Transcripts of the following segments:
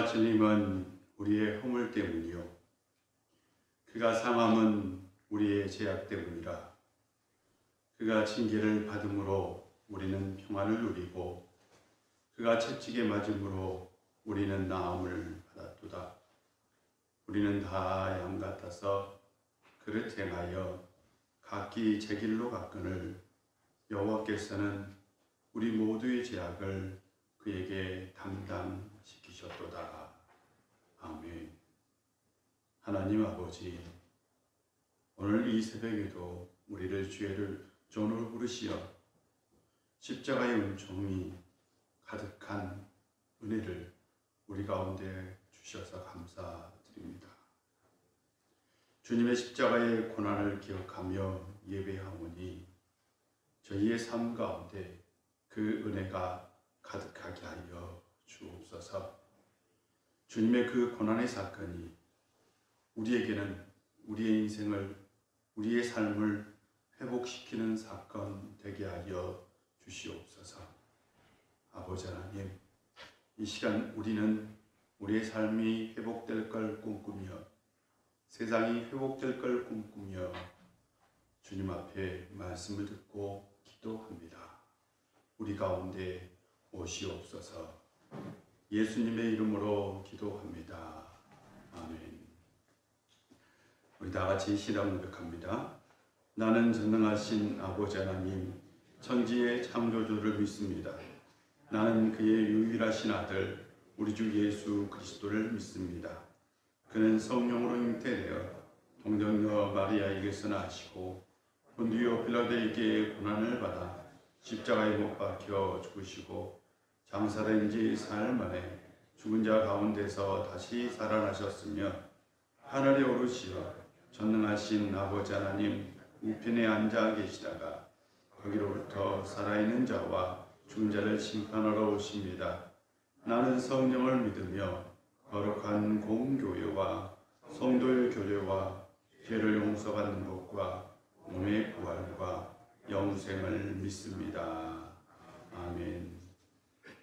찔림은 우리의 허물 때문이요 그가 상함은 우리의 죄악 때문이라. 그가 징계를 받음으로 우리는 평안을 누리고 그가 채찍에 맞음으로 우리는 나음을 받았도다. 우리는 다 양 같아서 그릇 행하여 각기 제 길로 갔거늘 여호와께서는 우리 모두의 죄악을 그에게 담당시키셨도다. 아멘. 하나님 아버지, 오늘 이 새벽에도 우리를 주의 종으로 부르시어 십자가의 은총이 가득한 은혜를 우리 가운데 주셔서 감사드립니다. 주님의 십자가의 고난을 기억하며 예배하오니 저희의 삶 가운데 그 은혜가 가득하게 하여 주옵소서. 주님의 그 고난의 사건이 우리에게는 우리의 인생을, 우리의 삶을 회복시키는 사건 되게 하여 주시옵소서. 아버지 하나님, 이 시간 우리는 우리의 삶이 회복될 걸 꿈꾸며 세상이 회복될 걸 꿈꾸며 주님 앞에 말씀을 듣고 기도합니다. 우리 가운데 오시옵소서. 예수님의 이름으로 기도합니다. 아멘. 우리 다 같이 신앙 고백합니다. 나는 전능하신 아버지 하나님, 천지의 창조주를 믿습니다. 나는 그의 유일하신 아들 우리 주 예수 그리스도를 믿습니다. 그는 성령으로 잉태되어 동정녀 마리아에게서 나시고 본디오 빌라도에게 고난을 받아 십자가에 못 박혀 죽으시고 장사된 지 사흘 만에 죽은 자 가운데서 다시 살아나셨으며 하늘에 오르시어 전능하신 아버지 하나님 우편에 앉아 계시다가 거기로부터 살아있는 자와 죽은 자를 심판하러 오십니다. 나는 성령을 믿으며 거룩한 공교회와 성도의 교제와 죄를 용서받는 것과 몸의 부활과 영생을 믿습니다. 아멘.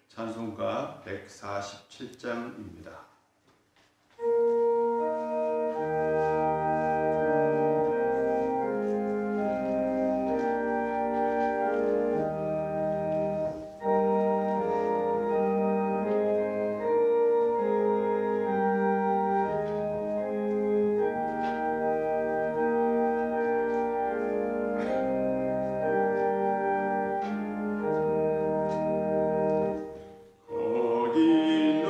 찬송가 147장입니다. 거기나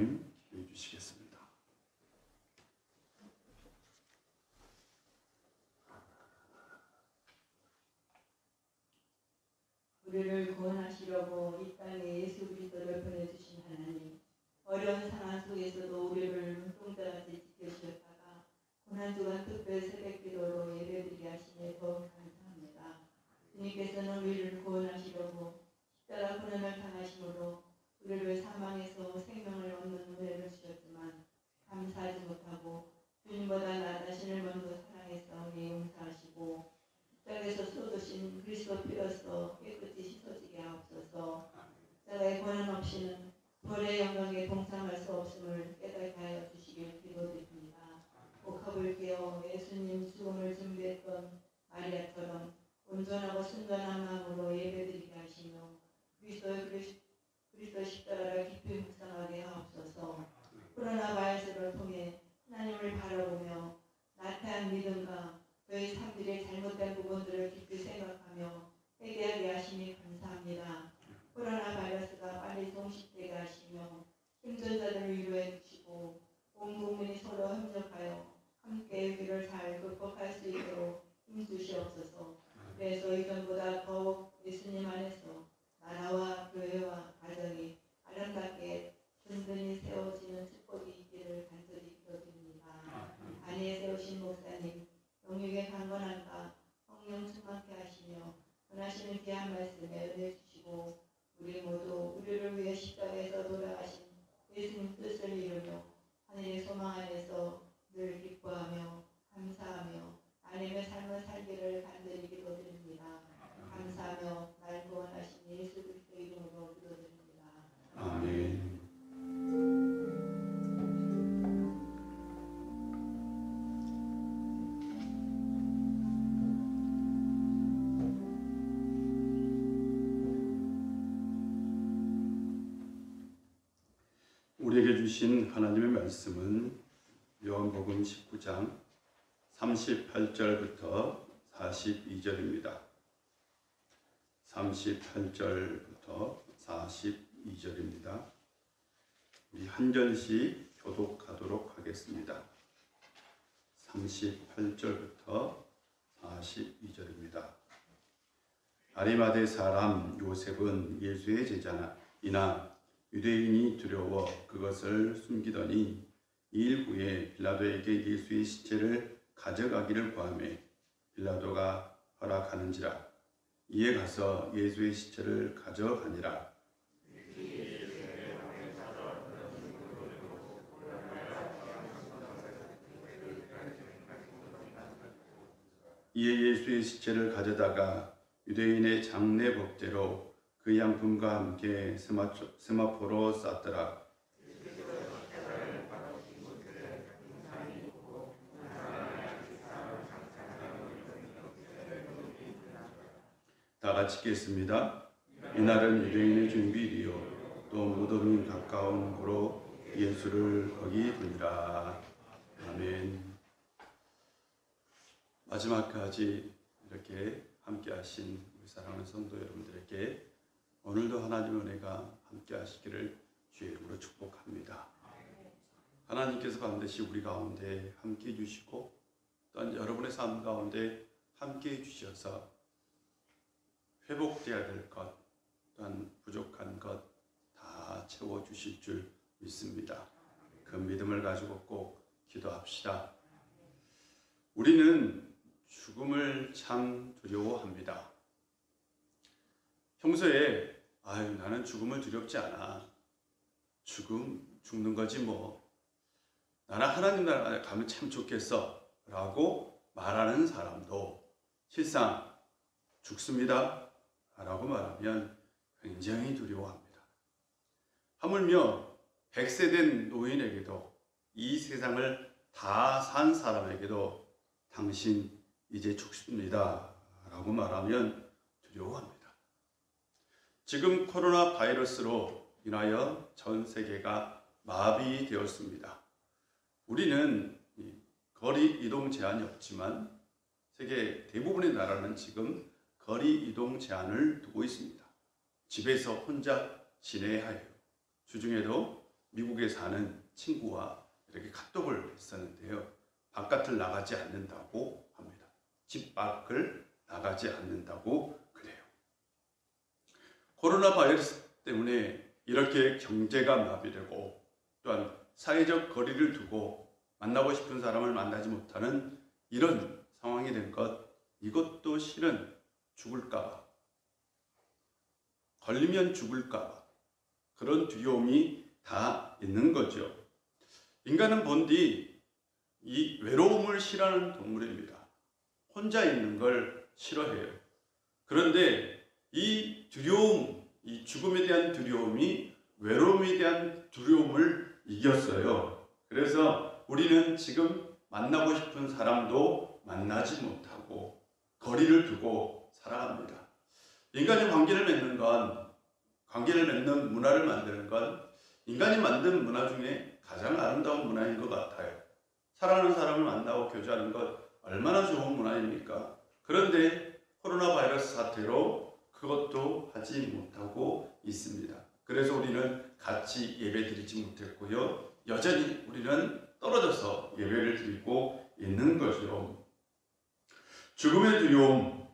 목사님 기도해 주시겠습니다. 우리를 구원하시려고 이 땅에 예수 그리스도를 보내주신 하나님, 어려운 상황 속에서도 우리를 눈동자같이 지켜주셨다가 고난주간 특별 새벽기도로 예배드리게 하시니 더욱 감사합니다. 주님께서는 우리를 구원하시려고 십자가 고난을 당하심으로 우리를 사망에서 생명을 얻는 은혜를 주셨지만 감사하지 못하고 주님보다 나 자신을 먼저 사랑해서 우리 용서하시고 십자가에서 쏟으신 그리스도 피로써 깨끗이 씻어지게 하옵소서. 십자가의 권한 없이는 벌의 영광에 동참할 수 없음을 깨닫게 하여 주시길 기도드립니다. 복합을 깨어 예수님 죽음을 준비했던 마리아처럼 온전하고 순전한 마음으로 예배드리게 하시며 그리스도 십자가를 깊이 묵상하게 하옵소서. 코로나 바이러스를 통해 하나님을 바라보며 나태한 믿음과 저희 삶들의 잘못된 부분들을 깊이 생각하며 회개하게 하시니 감사합니다. 코로나 바이러스가 빨리 종식되게 하시며 힘든 자들을 위로해 주시고 온 국민이 서로 협력하여 함께 위기를 잘 극복할 수 있도록 힘주시옵소서. 그래서 이전보다 더욱 예수님 안에서 나라와 교회와 가정이 아름답게 든든히 세워지는 축복이 있기를 간절히 기도드립니다. 안에 세우신 목사님 영육의 강건함과 성령 충만케 하시며 원하시는 귀한 말씀에 은혜 주시고 우리 모두 우리를 위해 십자가에서 돌아가신 예수님 뜻을 이루며 하늘의 소망 안에서 늘 기뻐하며 감사하며 하나님의 삶을 살기를 간절히 기도드립니다. 감사하며 날 구원하신 예수 그리스도 이름으로 기도드립니다. 아멘. 우리에게 주신 하나님의 말씀은 요한복음 19장 38절부터 42절입니다. 38절부터 42절입니다. 우리 한 절씩 교독하도록 하겠습니다. 38절부터 42절입니다. 아리마대 사람 요셉은 예수의 제자이나 유대인이 두려워 그것을 숨기더니 2일 후에 빌라도에게 예수의 시체를 가져가기를 구하매 빌라도가 허락하는지라. 이에 가서 예수의 시체를 가져가니라. 이에 예수의 시체를 가져다가 유대인의 장례 법대로 그 양품과 함께 세마포로 쌌더라. 다 같이 읽겠습니다. 이날은 유대인의 준비일이요 또 무덤이 가까운 곳으로 예수를 거기 두니라. 아멘. 마지막까지 이렇게 함께 하신 우리 사랑하는 성도 여러분들에게 오늘도 하나님의 은혜가 함께 하시기를 주의 이름으로 축복합니다. 하나님께서 반드시 우리 가운데 함께 해주시고 또한 여러분의 삶 가운데 함께 해주셔서 회복되어야 될 것 또한 부족한 것 다 채워주실 줄 믿습니다. 그 믿음을 가지고 꼭 기도합시다. 우리는 죽음을 참 두려워합니다. 평소에 나는 죽음을 두렵지 않아. 죽는 거지 뭐. 나는 하나님 나라에 가면 참 좋겠어 라고 말하는 사람도 실상 죽습니다 라고 말하면 굉장히 두려워합니다. 하물며 100세 된 노인에게도 이 세상을 다 산 사람에게도 당신 이제 죽습니다 라고 말하면 두려워합니다. 지금 코로나 바이러스로 인하여 전 세계가 마비되었습니다. 우리는 거리 이동 제한이 없지만 세계 대부분의 나라는 지금 거리 이동 제한을 두고 있습니다. 집에서 혼자 지내야 해요. 주중에도 미국에 사는 친구와 이렇게 카톡을 했었는데요. 바깥을 나가지 않는다고 합니다. 집 밖을 나가지 않는다고 그래요. 코로나 바이러스 때문에 이렇게 경제가 마비되고 또한 사회적 거리를 두고 만나고 싶은 사람을 만나지 못하는 이런 상황이 된 것, 이것도 실은 죽을까봐, 걸리면 죽을까봐 그런 두려움이 다 있는 거죠. 인간은 본디 이 외로움을 싫어하는 동물입니다. 혼자 있는 걸 싫어해요. 그런데 이 두려움, 이 죽음에 대한 두려움이 외로움에 대한 두려움을 이겼어요. 그래서 우리는 지금 만나고 싶은 사람도 만나지 못하고 거리를 두고 살아갑니다. 인간이 관계를 맺는 문화를 만드는 건 인간이 만든 문화 중에 가장 아름다운 문화인 것 같아요. 사랑하는 사람을 만나고 교제하는 것 얼마나 좋은 문화입니까? 그런데 코로나 바이러스 사태로 그것도 하지 못하고 있습니다. 그래서 우리는 같이 예배 드리지 못했고요. 여전히 우리는 떨어져서 예배를 드리고 있는 거죠. 죽음의 두려움,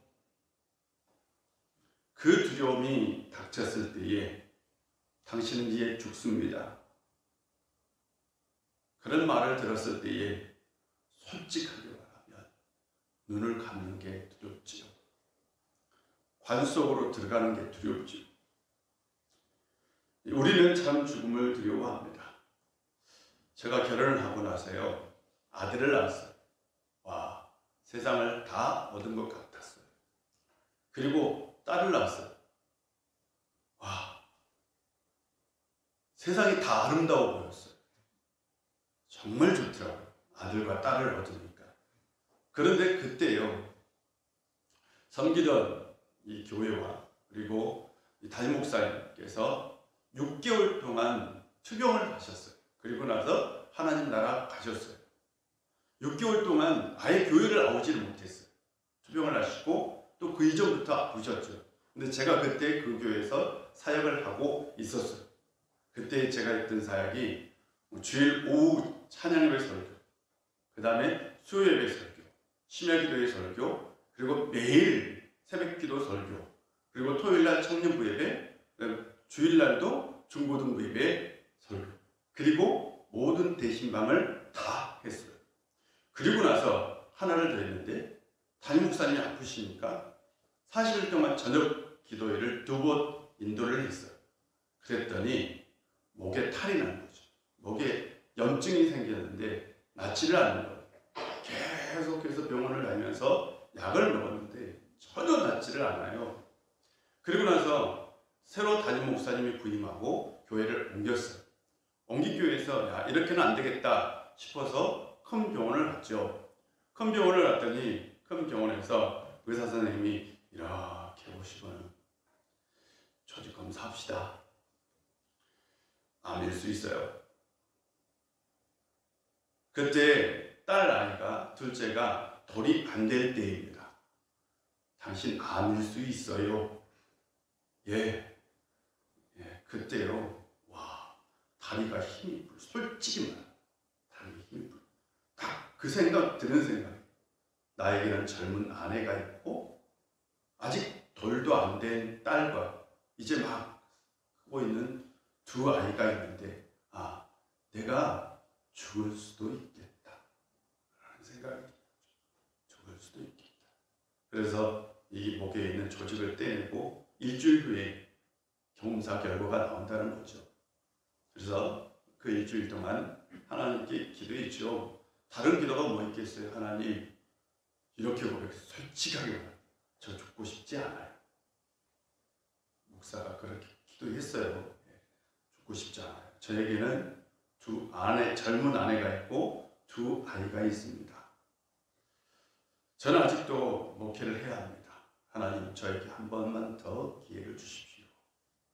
그 두려움이 닥쳤을 때에 당신은 이제 죽습니다. 그런 말을 들었을 때에 솔직하게 말하면 눈을 감는 게 두렵지요. 관 속으로 들어가는 게 두렵지요. 우리는 참 죽음을 두려워합니다. 제가 결혼을 하고 나서요, 아들을 낳았어요. 와, 세상을 다 얻은 것 같았어요. 그리고 딸을 낳았어요. 와, 세상이 다 아름다워 보였어요. 정말 좋더라고요. 아들과 딸을 얻으니까. 그런데 그때요, 섬기던 이 교회와 그리고 이 담임 목사님께서 6개월 동안 투병을 하셨어요. 그리고 나서 하나님 나라 가셨어요. 6개월 동안 아예 교회를 나오지를 못했어요. 투병을 하시고 또 그 이전부터 아프셨죠. 근데 제가 그때 그 교회에서 사역을 하고 있었어요. 그때 제가 했던 사역이 주일 오후 찬양예배 설교, 그 다음에 수요예배 설교, 심야기도의 설교, 그리고 매일 새벽기도 설교, 그리고 토요일날 청년부 예배, 주일날도 중고등부 예배 설교, 그리고 모든 대신방을 다 했어요. 그리고 나서 하나를 더 했는데 담임 목사님이 아프시니까 40일 동안 저녁 기도회를 2번 인도를 했어요. 그랬더니 목에 탈이 난 거죠. 목에 염증이 생겼는데 낫지를 않는 거예요. 계속해서 병원을 다니면서 약을 먹었는데 전혀 낫지를 않아요. 그리고 나서 새로 담임 목사님이 부임하고 교회를 옮겼어요. 옮긴 교회에서 야, 이렇게는 안 되겠다 싶어서 큰 병원을 갔죠. 큰 병원을 갔더니 큰 병원에서 의사 선생님이 이렇게 보시고는 조직 검사합시다. 암일 수 있어요. 그때 딸 아이가, 둘째가 돌이 안 될 때입니다. 당신 암일 수 있어요. 예, 그때요. 와, 다리가 힘이 불. 솔직히 말해, 다리가 힘이 불. 딱 그 생각, 드는 생각. 나에게는 젊은 아내가 있고 아직 돌도 안 된 딸과 이제 막 크고 있는 두 아이가 있는데, 아, 내가 죽을 수도 있겠다 라는 생각이 들죠. 죽을 수도 있겠다. 그래서 이 목에 있는 조직을 떼내고 일주일 후에 검사 결과가 나온다는 거죠. 그래서 그 일주일 동안 하나님께 기도했죠. 다른 기도가 뭐 있겠어요? 하나님, 이렇게 고백해서 솔직하게 말해요. 저 죽고 싶지 않아요. 목사가 그렇게 기도했어요. 죽고 싶지 않아요. 저에게는 젊은 아내가 있고 두 아이가 있습니다. 저는 아직도 목회를 해야 합니다. 하나님, 저에게 한 번만 더 기회를 주십시오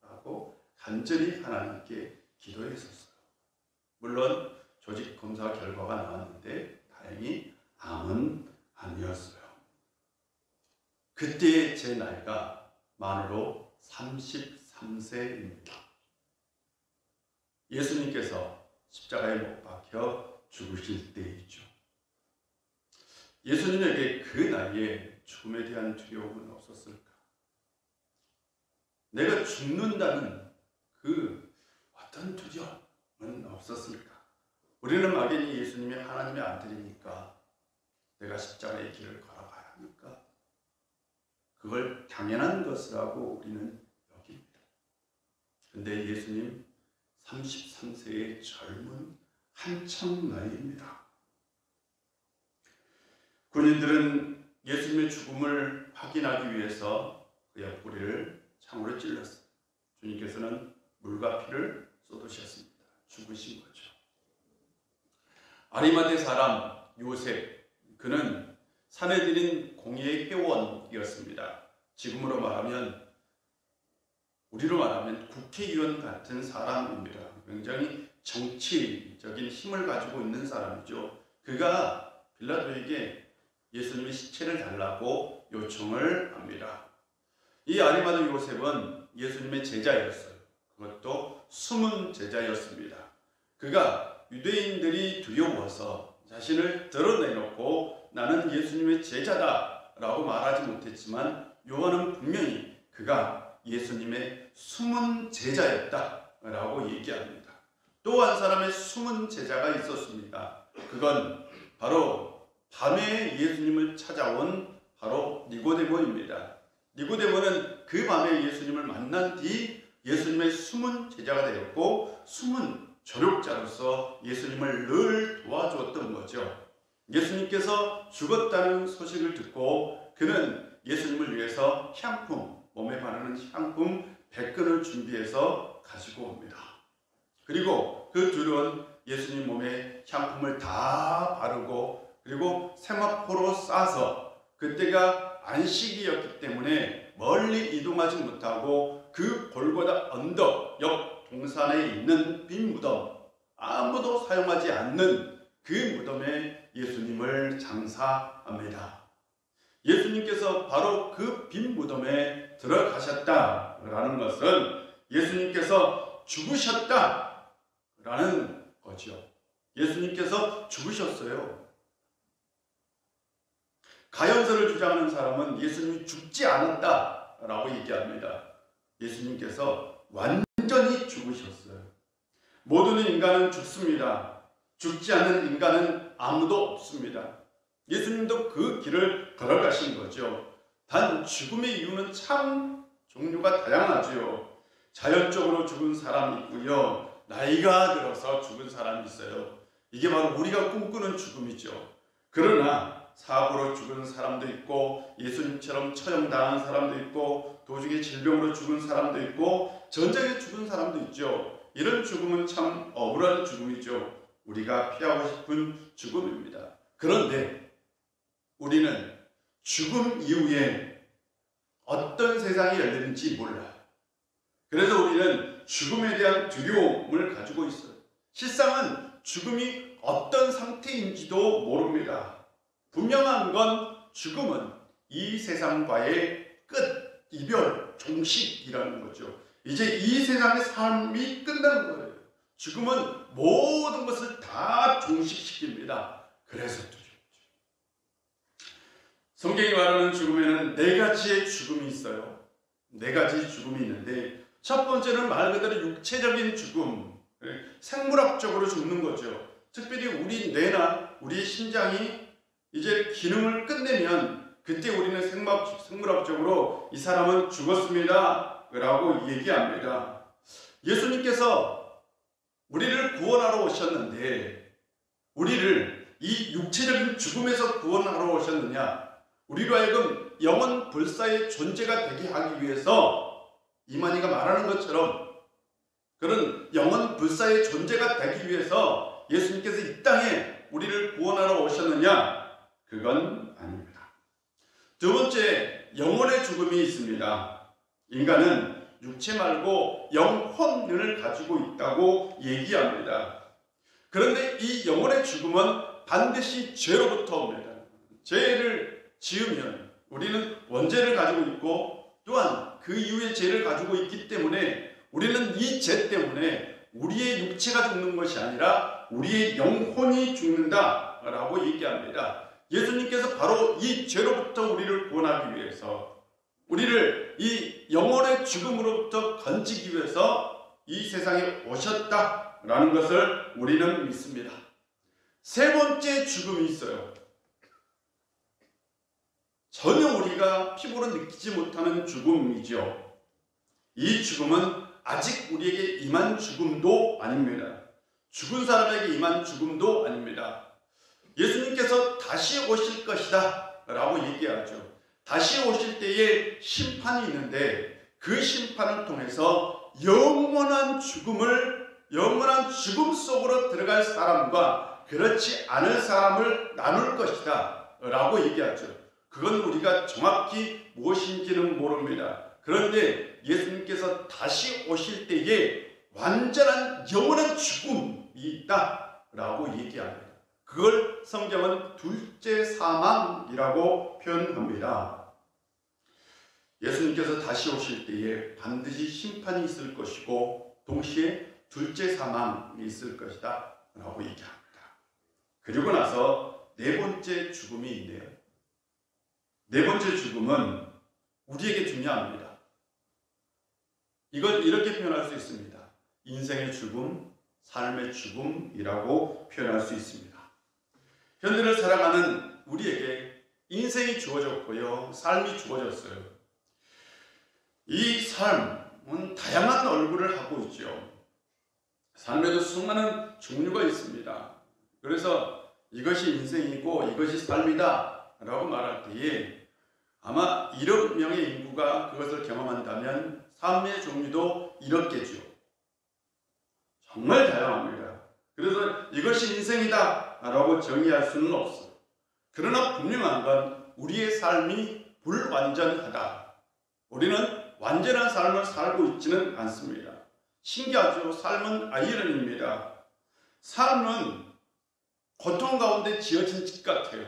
라고 간절히 하나님께 기도했었어요. 물론 조직 검사 결과가 나왔는데 다행히 암은 아니었어요. 그때 제 나이가 만으로 33세입니다. 예수님께서 십자가에 못 박혀 죽으실 때이죠. 예수님에게 그 나이에 죽음에 대한 두려움은 없었을까? 내가 죽는다는 그 어떤 두려움은 없었을까? 우리는 막연히 예수님이 하나님의 아들이니까 내가 십자가의 길을 걸어가야 합니까? 그걸 당연한 것이라고 우리는 여깁니다. 근데 예수님 33세의 젊은 한참 나이입니다. 군인들은 예수님의 죽음을 확인하기 위해서 그의 옆구리를 창으로 찔렀어요. 주님께서는 물과 피를 쏟으셨습니다. 죽으신 거죠. 아리마대 사람 요셉, 그는 사내들인 공의의 회원이었습니다. 지금으로 말하면, 우리로 말하면 국회의원 같은 사람입니다. 굉장히 정치적인 힘을 가지고 있는 사람이죠. 그가 빌라도에게 예수님의 시체를 달라고 요청을 합니다. 이 아리마대 요셉은 예수님의 제자였어요. 그것도 숨은 제자였습니다. 그가 유대인들이 두려워서 자신을 드러내놓고 나는 예수님의 제자다라고 말하지 못했지만 요한은 분명히 그가 예수님의 숨은 제자였다라고 얘기합니다. 또 한 사람의 숨은 제자가 있었습니다. 그건 바로 밤에 예수님을 찾아온 바로 니고데모입니다. 니고데모는 그 밤에 예수님을 만난 뒤 예수님의 숨은 제자가 되었고 숨은 조력자로서 예수님을 늘 도와주었던 거죠. 예수님께서 죽었다는 소식을 듣고 그는 예수님을 위해서 향품, 몸에 바르는 향품 100근을 준비해서 가지고 옵니다. 그리고 그 둘은 예수님 몸에 향품을 다 바르고 그리고 세마포로 싸서, 그때가 안식이었기 때문에 멀리 이동하지 못하고 그 골고다 언덕 옆 동산에 있는 빈 무덤, 아무도 사용하지 않는 그 무덤에 예수님을 장사합니다. 예수님께서 바로 그 빈 무덤에 들어가셨다라는 것은 예수님께서 죽으셨다라는 거죠. 예수님께서 죽으셨어요. 가연설을 주장하는 사람은 예수님이 죽지 않았다라고 얘기합니다. 예수님께서 완전히 죽으셨어요. 모든 인간은 죽습니다. 죽지 않는 인간은 아무도 없습니다. 예수님도 그 길을 걸어가신 거죠. 단 죽음의 이유는 참 종류가 다양하죠. 자연적으로 죽은 사람이 있고요. 나이가 들어서 죽은 사람이 있어요. 이게 바로 우리가 꿈꾸는 죽음이죠. 그러나 사고로 죽은 사람도 있고 예수님처럼 처형당한 사람도 있고 도중에 질병으로 죽은 사람도 있고 전쟁에 죽은 사람도 있죠. 이런 죽음은 참 억울한 죽음이죠. 우리가 피하고 싶은 죽음입니다. 그런데 우리는 죽음 이후에 어떤 세상이 열리는지 몰라요. 그래서 우리는 죽음에 대한 두려움을 가지고 있어요. 실상은 죽음이 어떤 상태인지도 모릅니다. 분명한 건 죽음은 이 세상과의 끝, 이별, 종식이라는 거죠. 이제 이 세상의 삶이 끝나는 거예요. 죽음은 모든 것을 다 종식시킵니다. 그래서 두렵죠. 성경이 말하는 죽음에는 4가지의 죽음이 있어요. 4가지 죽음이 있는데 첫 번째는 말 그대로 육체적인 죽음, 생물학적으로 죽는 거죠. 특별히 우리 뇌나 우리 심장이 이제 기능을 끝내면 그때 우리는 생물학적으로 이 사람은 죽었습니다 라고 얘기합니다. 예수님께서 우리를 구원하러 오셨는데 우리를 이 육체적인 죽음에서 구원하러 오셨느냐? 우리로 하여금 영원 불사의 존재가 되게 하기 위해서 이만희가 말하는 것처럼 그런 영원 불사의 존재가 되기 위해서 예수님께서 이 땅에 우리를 구원하러 오셨느냐? 그건 아닙니다. 두 번째, 영혼의 죽음이 있습니다. 인간은 육체 말고 영혼을 가지고 있다고 얘기합니다. 그런데 이 영혼의 죽음은 반드시 죄로부터 옵니다. 죄를 지으면 우리는 원죄를 가지고 있고 또한 그 이후에 죄를 가지고 있기 때문에 우리는 이 죄 때문에 우리의 육체가 죽는 것이 아니라 우리의 영혼이 죽는다라고 얘기합니다. 예수님께서 바로 이 죄로부터 우리를 구원하기 위해서, 우리를 이 영혼의 죽음으로부터 건지기 위해서 이 세상에 오셨다라는 것을 우리는 믿습니다. 세 번째 죽음이 있어요. 전혀 우리가 피부로 느끼지 못하는 죽음이죠. 이 죽음은 아직 우리에게 임한 죽음도 아닙니다. 죽은 사람에게 임한 죽음도 아닙니다. 예수님께서 다시 오실 것이다 라고 얘기하죠. 다시 오실 때에 심판이 있는데 그 심판을 통해서 영원한 죽음 속으로 들어갈 사람과 그렇지 않을 사람을 나눌 것이다 라고 얘기하죠. 그건 우리가 정확히 무엇인지는 모릅니다. 그런데 예수님께서 다시 오실 때에 완전한 영원한 죽음이 있다라고 얘기합니다. 그걸 성경은 둘째 사망이라고 표현합니다. 예수님께서 다시 오실 때에 반드시 심판이 있을 것이고 동시에 둘째 사망이 있을 것이다 라고 얘기합니다. 그리고 나서 네 번째 죽음이 있네요. 네 번째 죽음은 우리에게 중요합니다. 이걸 이렇게 표현할 수 있습니다. 인생의 죽음, 삶의 죽음이라고 표현할 수 있습니다. 현대를 살아가는 우리에게 인생이 주어졌고요, 삶이 주어졌어요. 이 삶은 다양한 얼굴을 하고 있죠. 삶에도 수많은 종류가 있습니다. 그래서 이것이 인생이고 이것이 삶이다 라고 말할 때에 아마 1억 명의 인구가 그것을 경험한다면 삶의 종류도 이렇겠죠. 정말 다양합니다. 그래서 이것이 인생이다 라고 정의할 수는 없어요. 그러나 분명한 건 우리의 삶이 불완전하다. 우리는 완전한 삶을 살고 있지는 않습니다. 신기하죠. 삶은 아이러니입니다. 삶은 고통 가운데 지어진 집 같아요.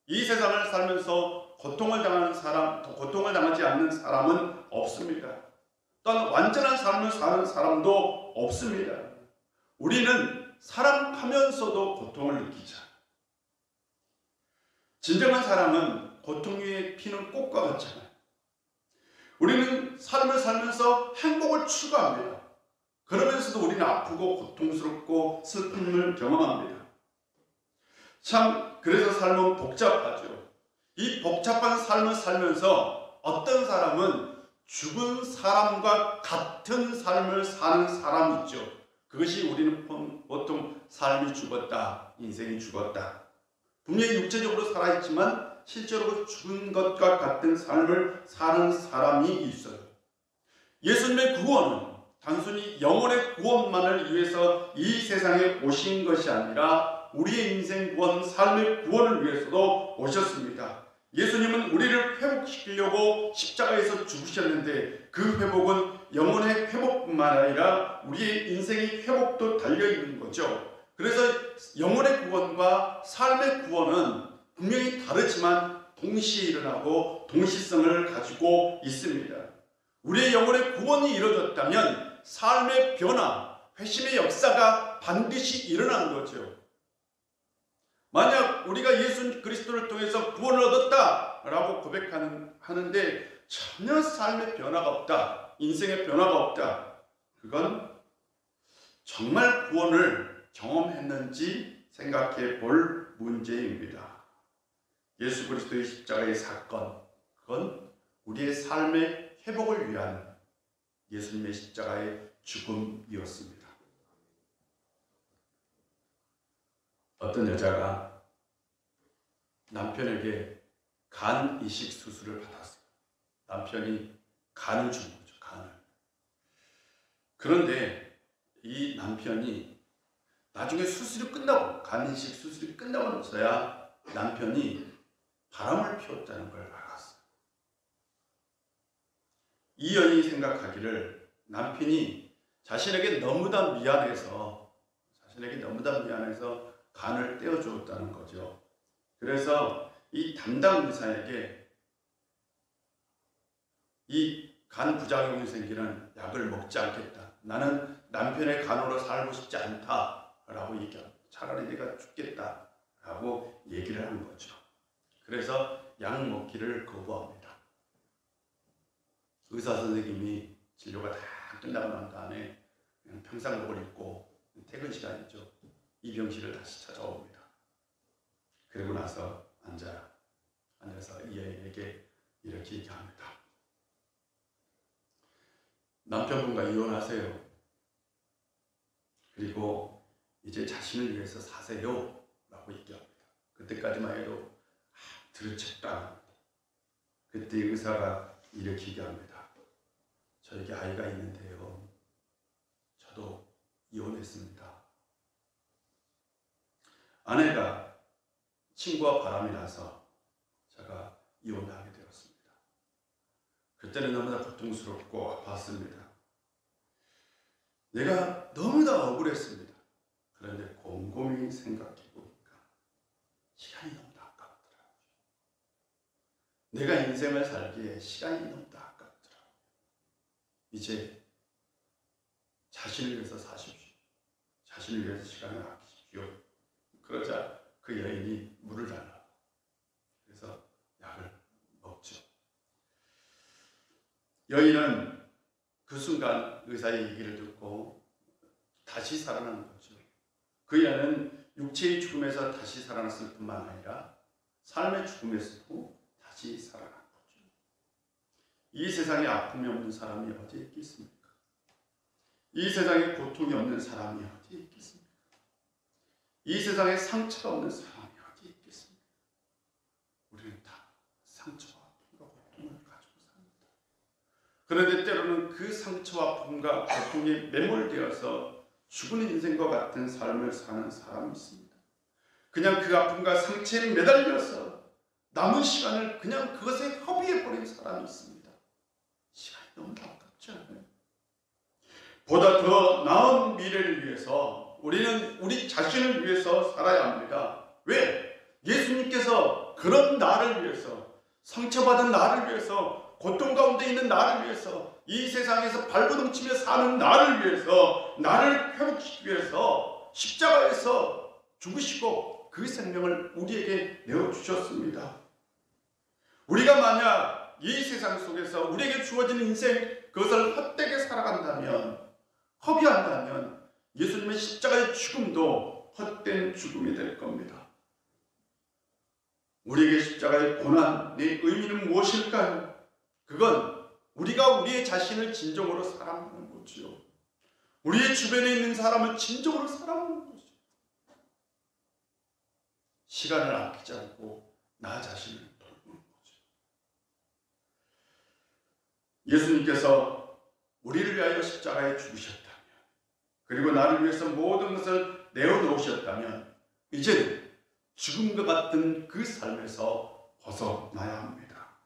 이 세상을 살면서 고통을 당하지 않는 사람은 없습니다. 또한 완전한 삶을 사는 사람도 없습니다. 우리는 사랑하면서도 고통을 느끼자. 진정한 사랑은 고통 위에 피는 꽃과 같잖아요. 우리는 삶을 살면서 행복을 추구합니다. 그러면서도 우리는 아프고 고통스럽고 슬픔을 경험합니다. 참 그래서 삶은 복잡하죠. 이 복잡한 삶을 살면서 어떤 사람은 죽은 사람과 같은 삶을 사는 사람이 있죠. 그것이 우리는 보통 삶이 죽었다, 인생이 죽었다. 분명히 육체적으로 살아있지만 실제로 죽은 것과 같은 삶을 사는 사람이 있어요. 예수님의 구원은 단순히 영혼의 구원만을 위해서 이 세상에 오신 것이 아니라 우리의 인생 구원, 삶의 구원을 위해서도 오셨습니다. 예수님은 우리를 회복시키려고 십자가에서 죽으셨는데 그 회복은 영혼의 회복뿐만 아니라 우리의 인생의 회복도 달려있는 거죠. 그래서 영혼의 구원과 삶의 구원은 분명히 다르지만 동시에 일어나고 동시성을 가지고 있습니다. 우리의 영혼의 구원이 이루어졌다면 삶의 변화, 회심의 역사가 반드시 일어나는 거죠. 만약 우리가 예수 그리스도를 통해서 구원을 얻었다라고 고백하는데 전혀 삶의 변화가 없다, 인생의 변화가 없다, 그건 정말 구원을 경험했는지 생각해 볼 문제입니다. 예수 그리스도의 십자가의 사건, 그건 우리의 삶의 회복을 위한 예수님의 십자가의 죽음이었습니다. 어떤 여자가 남편에게 간 이식 수술을 받았어요. 남편이 간을 준 거죠, 간을. 그런데 이 남편이 나중에 수술이 끝나고, 간 이식 수술이 끝나고 나서야 남편이 바람을 피웠다는 걸 알았어요. 이 여인이 생각하기를 남편이 자신에게 너무나 미안해서 간을 떼어주었다는 거죠. 그래서 이 담당 의사에게 이 간 부작용이 생기는 약을 먹지 않겠다. 나는 남편의 간호로 살고 싶지 않다라고 얘기합니다. 차라리 내가 죽겠다라고 얘기를 하는 거죠. 그래서 약 먹기를 거부합니다. 의사 선생님이 진료가 다 끝나고 난 다음에 그냥 평상복을 입고 퇴근 시간이죠. 이병실을 다시 찾아옵니다. 그리고 나서 앉아서 이 아이에게 이렇게 얘기합니다. 남편분과 이혼하세요. 그리고 이제 자신을 위해서 사세요 라고 얘기합니다. 그때까지만 해도 들은 척도 안 합니다. 그때 의사가 이렇게 얘기합니다. 저에게 아이가 있는데요. 저도 이혼했습니다. 아내가 친구와 바람이 나서 제가 이혼하게 되었습니다. 그때는 너무나 고통스럽고 아팠습니다. 내가 너무나 억울했습니다. 그런데 곰곰이 생각해 보니까 시간이 너무 아깝더라고요. 내가 인생을 살기에 시간이 너무 아깝더라고요. 이제 자신을 위해서 사십시오. 자신을 위해서 시간을 아끼십시오. 그러자 그 여인이 물을 달라고. 그래서 약을 먹죠. 여인은 그 순간 의사의 얘기를 듣고 다시 살아나는 거죠. 그 여인은 육체의 죽음에서 다시 살아났을 뿐만 아니라 삶의 죽음에서도 다시 살아난 거죠. 이 세상에 아픔이 없는 사람이 어디에 있겠습니까? 이 세상에 고통이 없는 사람이 어디에 있겠습니까? 이 세상에 상처가 없는 사람이 어디에 있겠습니까? 우리는 다 상처와 아픔과 고통을 가지고 삽니다. 그런데 때로는 그 상처와 아픔과 고통에 매몰되어서 죽은 인생과 같은 삶을 사는 사람이 있습니다. 그냥 그 아픔과 상처에 매달려서 남은 시간을 그냥 그것에 허비해버린 사람이 있습니다. 시간이 너무 아깝지 않아요? 보다 더 나은 미래를 위해서 우리는 우리 자신을 위해서 살아야 합니다. 왜? 예수님께서 그런 나를 위해서, 상처받은 나를 위해서, 고통 가운데 있는 나를 위해서, 이 세상에서 발버둥치며 사는 나를 위해서, 나를 회복시키기 위해서 십자가에서 죽으시고 그 생명을 우리에게 내어주셨습니다. 우리가 만약 이 세상 속에서 우리에게 주어진 인생 그것을 헛되게 살아간다면, 허비한다면 예수님의 십자가의 죽음도 헛된 죽음이 될 겁니다. 우리에게 십자가의 고난의 의미는 무엇일까요? 그건 우리가 우리의 자신을 진정으로 사랑하는 거지요. 우리의 주변에 있는 사람을 진정으로 사랑하는 거죠. 시간을 아끼지 않고 나 자신을 돌보는 거죠. 예수님께서 우리를 위하여 십자가에 죽으셨다면, 그리고 나를 위해서 모든 것을 내어놓으셨다면 이제는 죽음과 같은 그 삶에서 벗어나야 합니다.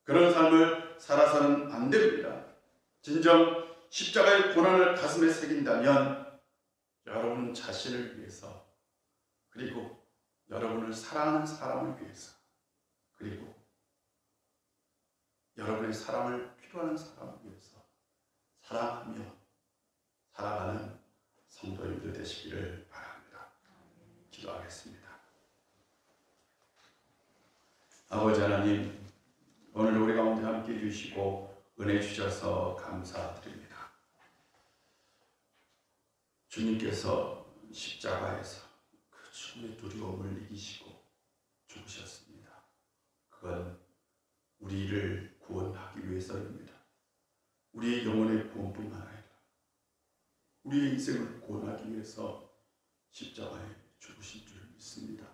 그런 삶을 살아서는 안 됩니다. 진정 십자가의 고난을 가슴에 새긴다면 여러분 자신을 위해서, 그리고 여러분을 사랑하는 사람을 위해서, 그리고 여러분의 사랑을 필요하는 사람을 위해서 사랑하며 살아가는 성도님들 되시기를 바랍니다. 기도하겠습니다. 아버지 하나님, 오늘 우리 가운데 함께 해주시고 은혜 주셔서 감사드립니다. 주님께서 십자가에서 그 죽음의 두려움을 이기시고 죽으셨습니다. 그건 우리를 구원하기 위해서입니다. 우리의 영혼의 구원뿐만 아니라 우리의 인생을 구원하기 위해서 십자가에 죽으신 줄 믿습니다.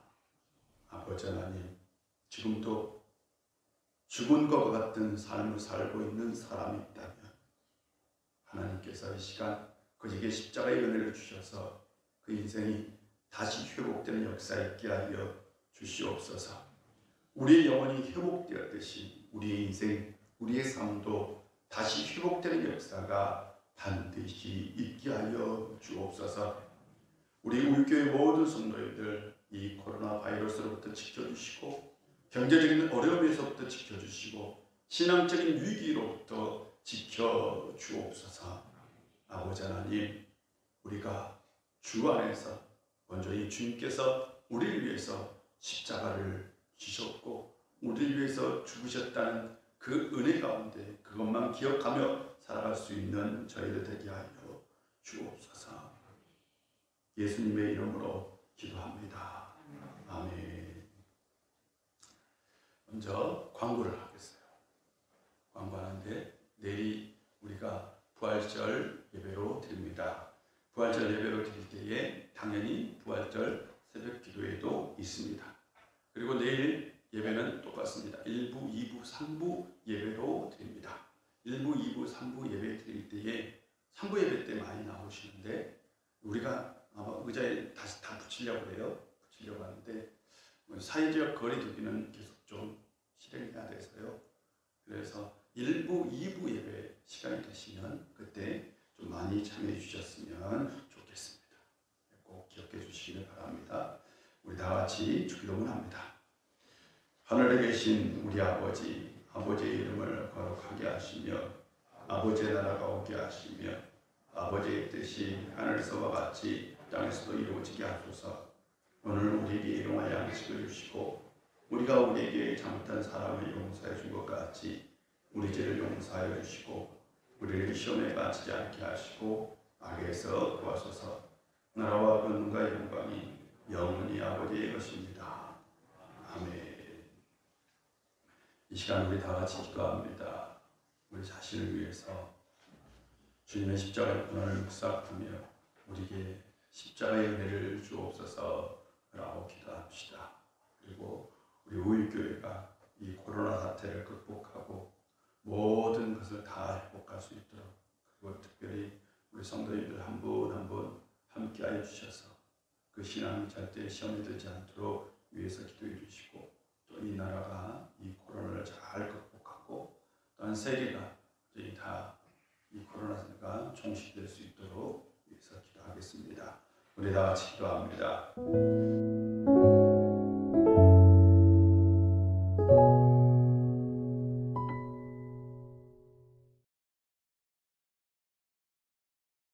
아버지 하나님, 지금도 죽은 것과 같은 삶을 살고 있는 사람이 있다면 하나님께서 이 시간 그에게 십자가의 은혜를 주셔서 그 인생이 다시 회복되는 역사에 있게 하여 주시옵소서. 우리의 영혼이 회복되었듯이 우리의 인생, 우리의 삶도 다시 회복되는 역사가 반드시 있게 하여 주옵소서. 우리 우유교회 모든 성도님들 이 코로나 바이러스로부터 지켜주시고, 경제적인 어려움에서부터 지켜주시고, 신앙적인 위기로부터 지켜주옵소서. 아버지 하나님, 우리가 주 안에서 먼저 이 주님께서 우리를 위해서 십자가를 지셨고 우리를 위해서 죽으셨다는 그 은혜 가운데 그것만 기억하며 살아갈 수 있는 저희들 되게 하여 주옵소서. 예수님의 이름으로 기도합니다. 아멘. 먼저 광고를 하겠어요. 광고하는데 내일이 우리가 부활절 예배로 드립니다. 부활절 예배로 드릴 때에 당연히 부활절 새벽 기도회도 있습니다. 그리고 내일 예배는 똑같습니다. 1부, 2부, 3부 예배로 드립니다. 1부, 2부, 3부 예배 드릴 때에 3부 예배 때 많이 나오시는데 우리가 아마 의자에 다시 다 붙이려고 해요. 붙이려고 하는데 사회적 거리 두기는 계속 좀 실행해야 돼서요. 그래서 1부, 2부 예배 시간이 되시면 그때 좀 많이 참여해 주셨으면 좋겠습니다. 꼭 기억해 주시길 바랍니다. 우리 다 같이 주기도문합니다. 하늘에 계신 우리 아버지, 아버지의 이름을 거룩하게 하시며 아버지의 나라가 오게 하시며 아버지의 뜻이 하늘에서와 같이 땅에서도 이루어지게 하소서. 오늘 우리에게 일용할 양식을 주시고 우리가 우리에게 잘못한 사람을 용서해 준 것 같이 우리 죄를 용서하여 주시고 우리를 시험에 빠지지 않게 하시고 악에서 구하소서. 나라와 권능과 영광이 영원히 아버지의 것입니다. 아멘. 이 시간 우리 다 같이 기도합니다. 우리 자신을 위해서 주님의 십자가의 고난을 묵상하며 우리에게 십자가의 은혜를 주옵소서라고 기도합시다. 그리고 우리 우일교회가 이 코로나 사태를 극복하고 모든 것을 다 회복할 수 있도록 그리고 특별히 우리 성도님들 한 분 한 분 함께하여 주셔서 그 신앙이 절대 시험에 들지 않도록 위해서 기도해 주시고 또 이 나라가 이 코로나를 잘 극복하고 또한 세계가 다 이 코로나가 종식될 수 있도록 위해서 기도하겠습니다. 우리 다 같이 기도합니다.